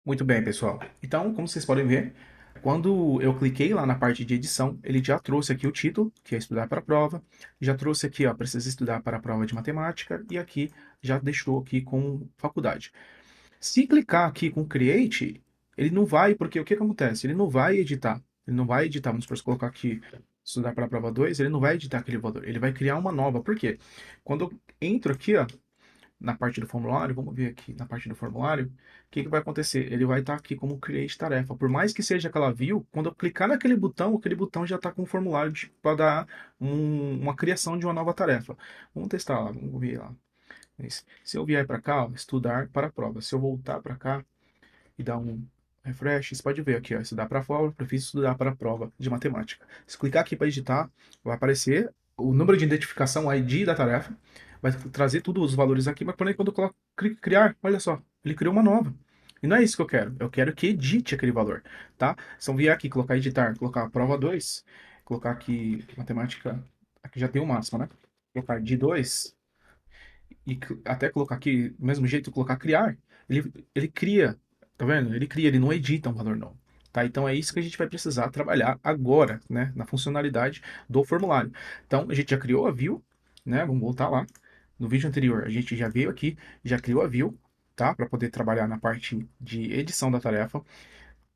Muito bem, pessoal. Então, como vocês podem ver, quando eu cliquei lá na parte de edição, ele já trouxe aqui o título, que é estudar para a prova, já trouxe aqui, ó, precisa estudar para a prova de matemática, e aqui já deixou aqui com faculdade. Se clicar aqui com Create, ele não vai, porque o que que acontece? Ele não vai editar. Ele não vai editar, vamos supor, se colocar aqui estudar para a prova 2, ele não vai editar aquele valor, ele vai criar uma nova. Por quê? Quando eu entro aqui, ó, na parte do formulário, vamos ver aqui na parte do formulário, o que que vai acontecer? Ele vai estar aqui como create tarefa. Por mais que seja aquela view, quando eu clicar naquele botão, aquele botão já está com o formulário para dar uma criação de uma nova tarefa. Vamos testar lá, vamos ver lá. Se eu vier para cá, ó, estudar para a prova. Se eu voltar para cá e dar um refresh, você pode ver aqui, ó, estudar para a prova, prefiro estudar para a prova de matemática. Se clicar aqui para editar, vai aparecer o número de identificação, o ID da tarefa, vai trazer todos os valores aqui, mas porém quando eu coloco criar, olha só, ele criou uma nova. E não é isso que eu quero que edite aquele valor, tá? Se eu vier aqui, colocar editar, colocar prova 2, colocar aqui matemática, aqui já tem o máximo, né? Colocar de 2 e até colocar aqui, do mesmo jeito, colocar criar, ele cria, tá vendo? Ele cria, ele não edita um valor novo. Tá? Então é isso que a gente vai precisar trabalhar agora, né? Na funcionalidade do formulário. Então a gente já criou a view, né? Vamos voltar lá. No vídeo anterior a gente já veio aqui, já criou a view, tá? Para poder trabalhar na parte de edição da tarefa.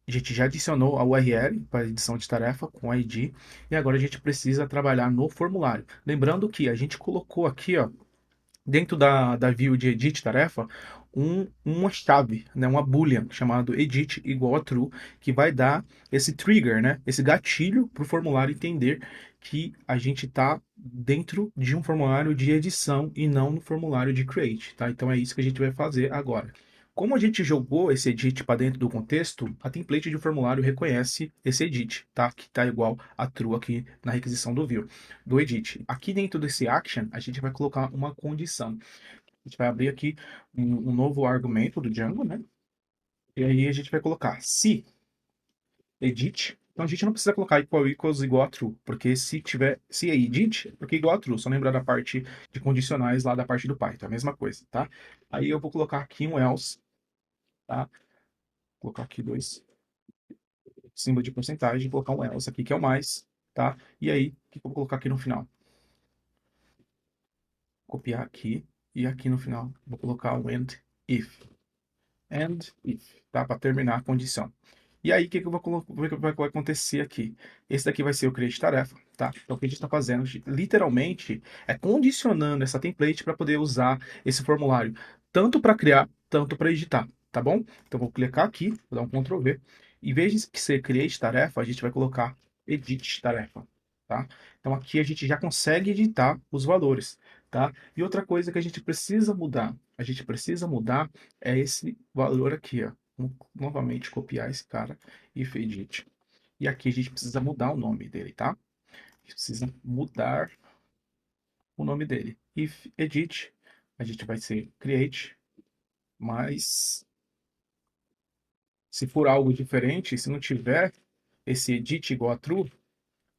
A gente já adicionou a URL para edição de tarefa com ID e agora a gente precisa trabalhar no formulário. Lembrando que a gente colocou aqui, ó, dentro da view de edit tarefa, uma chave, né, uma boolean chamado edit igual a true, que vai dar esse trigger, né, esse gatilho para o formulário entender que a gente está dentro de um formulário de edição e não no formulário de create, tá? Então é isso que a gente vai fazer agora. Como a gente jogou esse edit para dentro do contexto, a template de formulário reconhece esse edit, tá? Que está igual a true aqui na requisição do edit. Aqui dentro desse action, a gente vai colocar uma condição. A gente vai abrir aqui um novo argumento do Django, né? E aí a gente vai colocar se edit. Então a gente não precisa colocar equals igual a true, porque se é edit, é porque é igual a true. Só lembrar da parte de condicionais lá da parte do Python, a mesma coisa, tá? Aí eu vou colocar aqui um else, tá? Vou colocar aqui dois símbolos de porcentagem, vou colocar um else aqui que é o mais, tá? E aí, o que eu vou colocar aqui no final? Copiar aqui e aqui no final vou colocar o end if. And if, tá? Para terminar a condição. E aí, o que, que eu vou colocar, vai acontecer aqui? Esse daqui vai ser o create tarefa, tá? Então, o que a gente está fazendo, literalmente, é condicionando essa template para poder usar esse formulário, tanto para criar, tanto para editar, tá bom? Então, vou clicar aqui, vou dar um Ctrl V. Em vez de ser create tarefa, a gente vai colocar edit tarefa, tá? Então, aqui a gente já consegue editar os valores, tá? E outra coisa que a gente precisa mudar é esse valor aqui, ó. Vamos novamente copiar esse cara e edit. E aqui a gente precisa mudar o nome dele, tá? A gente precisa mudar o nome dele. If edit, a gente vai ser create, mas se for algo diferente, se não tiver esse edit igual a true,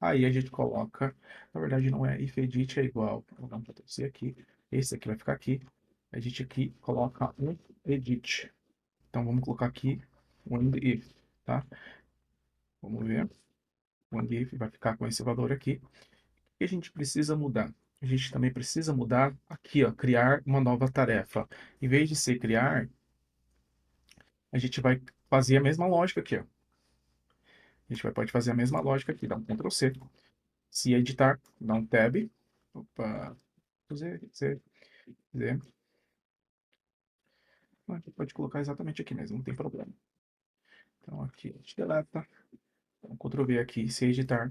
aí a gente coloca, na verdade não é if edit é igual, vou dar um Ctrl+C aqui, esse aqui vai ficar aqui, a gente aqui coloca um edit. Então vamos colocar aqui um if, tá? Vamos ver. O if vai ficar com esse valor aqui. E a gente precisa mudar. A gente também precisa mudar aqui, ó, criar uma nova tarefa. Em vez de ser criar, a gente vai fazer a mesma lógica aqui, ó. A gente pode fazer a mesma lógica aqui, dá um Ctrl C. Se editar, dá um tab. Opa, Z, Z, Z. Pode colocar exatamente aqui mesmo, não tem problema. Então aqui a gente deleta. Então, Ctrl V aqui, se editar.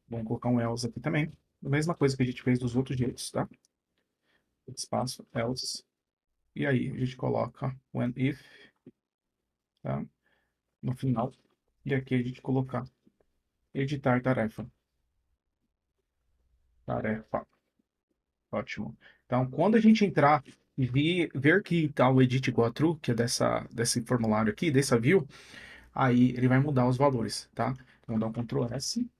Vamos colocar um else aqui também. A mesma coisa que a gente fez dos outros jeitos, tá? Espaço, else. E aí a gente coloca when if, tá? No final. E aqui a gente colocar editar tarefa. Tarefa. Ótimo. Então, quando a gente entrar e ver que tá o edit igual a true, que é desse formulário aqui, dessa view, aí ele vai mudar os valores, tá? Então, vou dar um Ctrl S.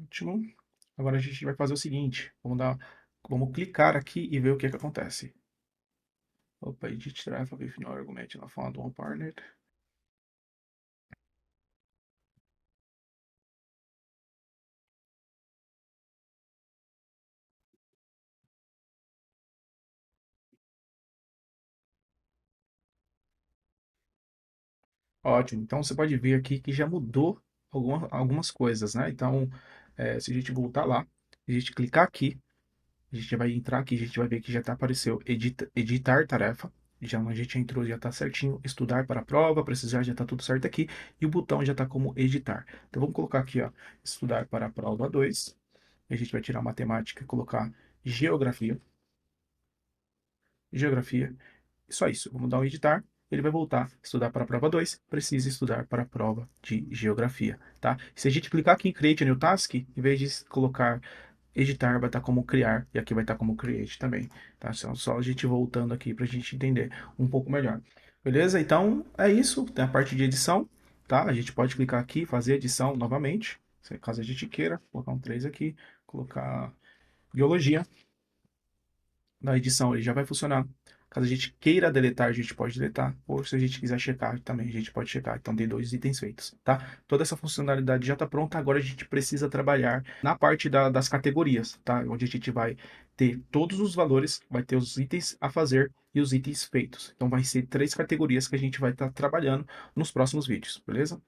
Ótimo. Agora a gente vai fazer o seguinte. Vamos clicar aqui e ver o que que acontece. Opa, edit traffic if no argument not found one partner. Ótimo. Então você pode ver aqui que já mudou algumas coisas, né? Então, se a gente voltar lá, a gente clicar aqui, a gente vai entrar aqui, a gente vai ver que já tá, apareceu editar tarefa. Já a gente entrou, já está certinho. Estudar para a prova, precisar, já está tudo certo aqui. E o botão já está como editar. Então vamos colocar aqui, ó, estudar para a prova 2. A gente vai tirar matemática e colocar geografia. Geografia. Só isso. Vamos dar um editar. Ele vai voltar a estudar para a prova 2. Precisa estudar para a prova de geografia, tá? Se a gente clicar aqui em Create a New Task, em vez de colocar editar, vai estar como criar. E aqui vai estar como create também, tá? Só a gente voltando aqui para a gente entender um pouco melhor. Beleza? Então, é isso. Tem a parte de edição, tá? A gente pode clicar aqui e fazer edição novamente. Caso a gente queira. Colocar um 3 aqui. Colocar biologia. Na edição ele já vai funcionar. Caso a gente queira deletar, a gente pode deletar. Ou se a gente quiser checar também, a gente pode checar. Então tem dois itens feitos, tá? Toda essa funcionalidade já está pronta. Agora a gente precisa trabalhar na parte das categorias, tá? Onde a gente vai ter todos os valores, vai ter os itens a fazer e os itens feitos. Então vai ser 3 categorias que a gente vai estar trabalhando nos próximos vídeos, beleza?